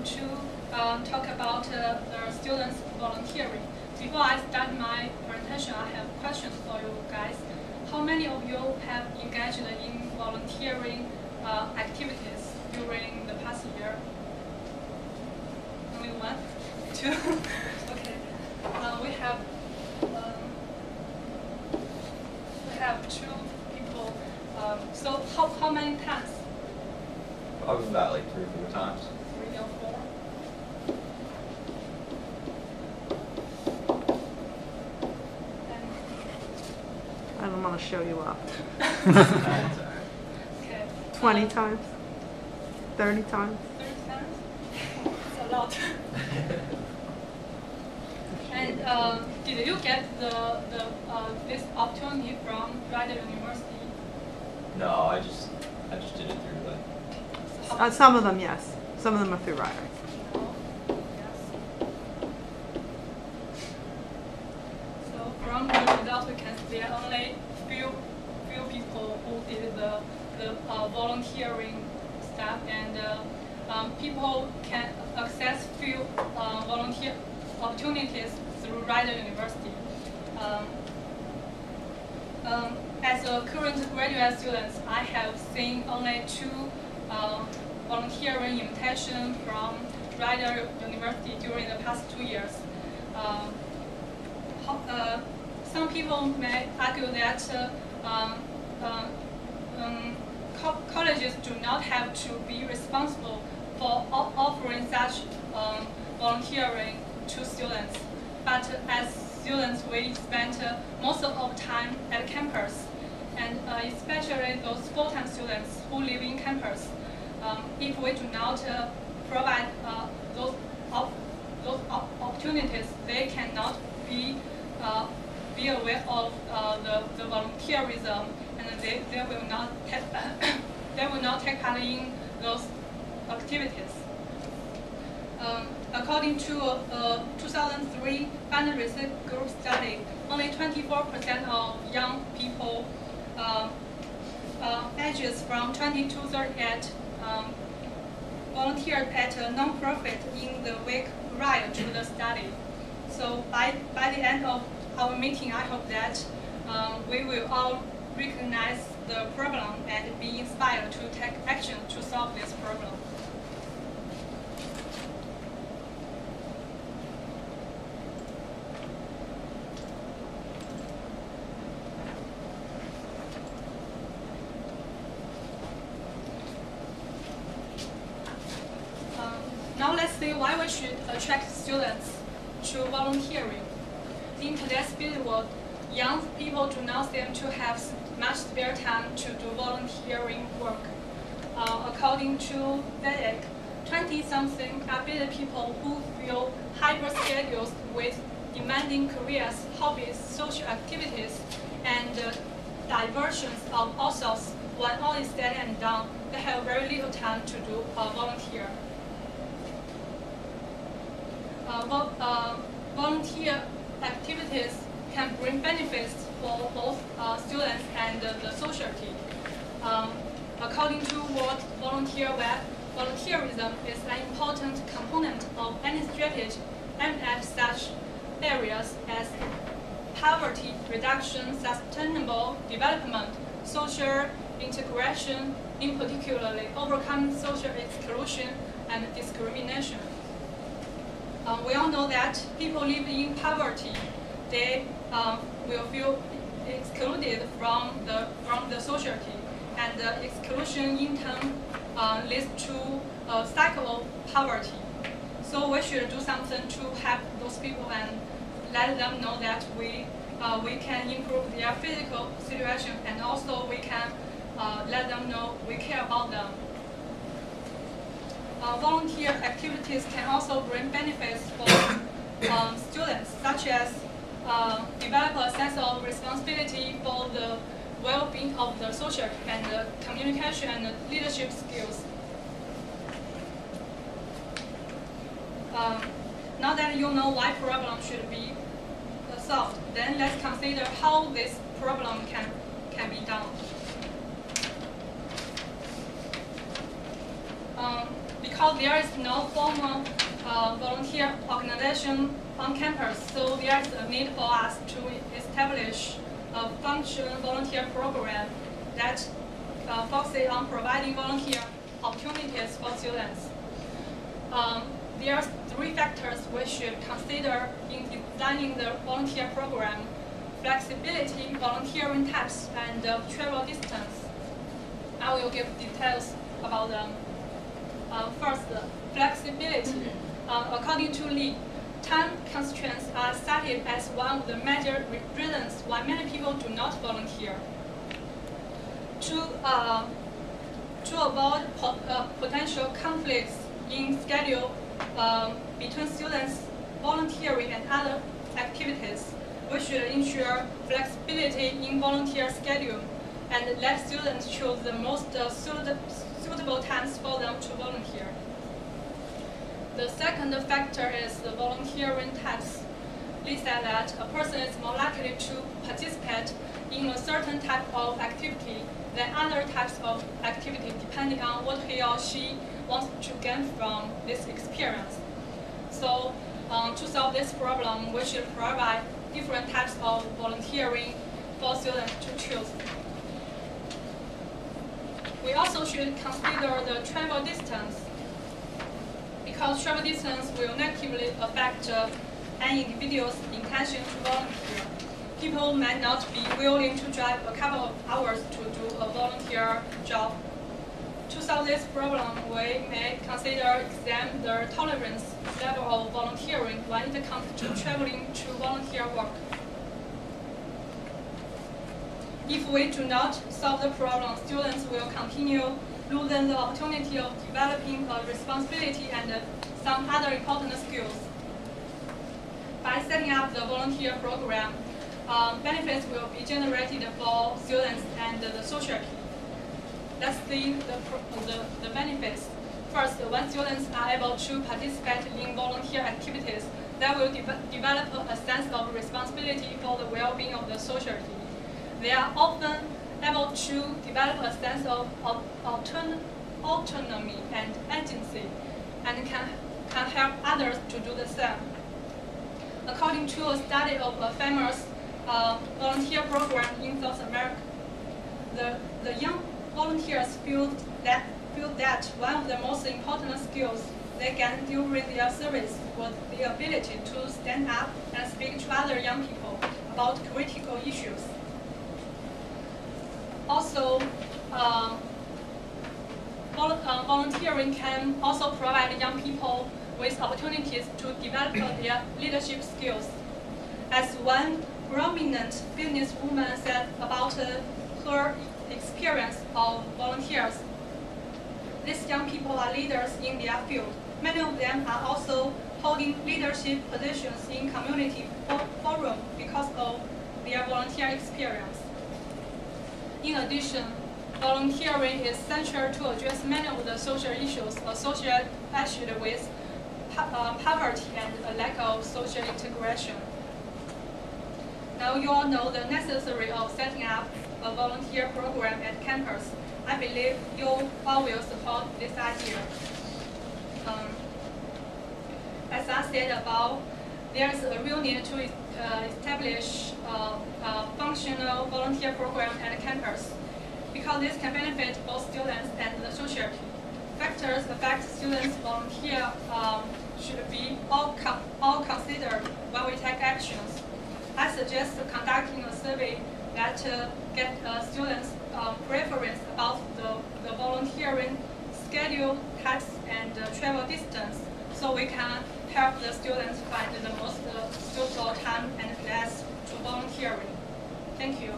want to talk about the students volunteering. Before I start my presentation, I have questions for you guys. How many of you have engaged in volunteering activities during the past year? Only one? Two? Okay. We have two people. So how many times? Probably about like 3 or 4 times. 3 or 4. I don't want to show you up. Okay. 20 times? 30 times? 30 times? It's a lot. And did you get this opportunity from VID University? No, I just did it through like. Some of them, yes. Some of them are through Ryder. No. Yes. So from the results, we can see only few people who did the volunteering stuff, and people can access few volunteer opportunities through Ryder University. As a current graduate student, I have seen only 2 volunteering invitations from Ryder University during the past 2 years. Some people may argue that colleges do not have to be responsible for offering such volunteering to students. But as students, we spend most of our time at campus, and especially those full-time students who live in campus. If we do not provide those opportunities, they cannot be aware of the volunteerism, and they will not take part in those activities. According to a 2003 Banner Research Group study, only 24% of young people ages from 20 to 38 volunteered at a non-profit in the week prior to the study. So by the end of our meeting, I hope that we will all recognize the problem and be inspired to take action to solve this problem. Now let's see why we should attract students to volunteering. In today's busy world, young people do not seem to have much spare time to do volunteering work. According to VID, 20-something are busy people who fill hybrid schedules with demanding careers, hobbies, social activities, and diversions of all sorts. When all is said and done, they have very little time to do volunteer. Volunteer activities can bring benefits for both students and the society. According to World Volunteer Web, volunteerism is an important component of any strategy aimed at such areas as poverty reduction, sustainable development, social integration, in particularly overcoming social exclusion and discrimination. We all know that people live in poverty, they will feel excluded from the society, and the exclusion in turn leads to a cycle of poverty. So we should do something to help those people and let them know that we can improve their physical situation, and also we can let them know we care about them. Volunteer activities can also bring benefits for students, such as develop a sense of responsibility for the well-being of the social and communication and leadership skills. Now that you know why problem should be solved, then let's consider how this problem can be done. because there is no formal volunteer organization on campus, so there is a need for us to establish a functional volunteer program that focuses on providing volunteer opportunities for students. There are 3 factors we should consider in designing the volunteer program: flexibility, volunteering types, and travel distance. I will give details about them. First, flexibility. According to Lee, time constraints are cited as one of the major reasons why many people do not volunteer. To avoid potential conflicts in schedule between students volunteering and other activities, we should ensure flexibility in volunteer schedule and let students choose the most suitable times for them to volunteer. The second factor is the volunteering types. Lee said that a person is more likely to participate in a certain type of activity than other types of activity, depending on what he or she wants to gain from this experience. So, to solve this problem, we should provide different types of volunteering for students to choose. We also should consider the travel distance, because travel distance will negatively affect an individual's intention to volunteer. People might not be willing to drive a couple of hours to do a volunteer job. To solve this problem, we may consider examine the tolerance level of volunteering when it comes to traveling to volunteer work. If we do not solve the problem, students will continue losing the opportunity of developing a responsibility and some other important skills. By setting up the volunteer program, benefits will be generated for students and the society. Let's see the benefits. First, when students are able to participate in volunteer activities, they will develop a sense of responsibility for the well-being of the society. They are often able to develop a sense of autonomy and agency, and can help others to do the same. According to a study of a famous volunteer program in South America, the young volunteers feel that one of the most important skills they gained during their service was the ability to stand up and speak to other young people about critical issues. Also, volunteering can also provide young people with opportunities to develop their leadership skills. As one prominent businesswoman said about her experience of volunteers, these young people are leaders in their field. Many of them are also holding leadership positions in community forums because of their volunteer experience. In addition, volunteering is central to address many of the social issues associated with poverty and a lack of social integration. Now you all know the necessity of setting up a volunteer program at campus. I believe you all will support this idea. As I said above, there is a real need to establish a functional volunteer program at campus, because this can benefit both students and the society. Factors affect students' volunteer should be all considered when we take actions. I suggest conducting a survey that get students' preference about the volunteering schedule, types, and travel distance, so we can help the students find the most suitable time and place to volunteering. Thank you.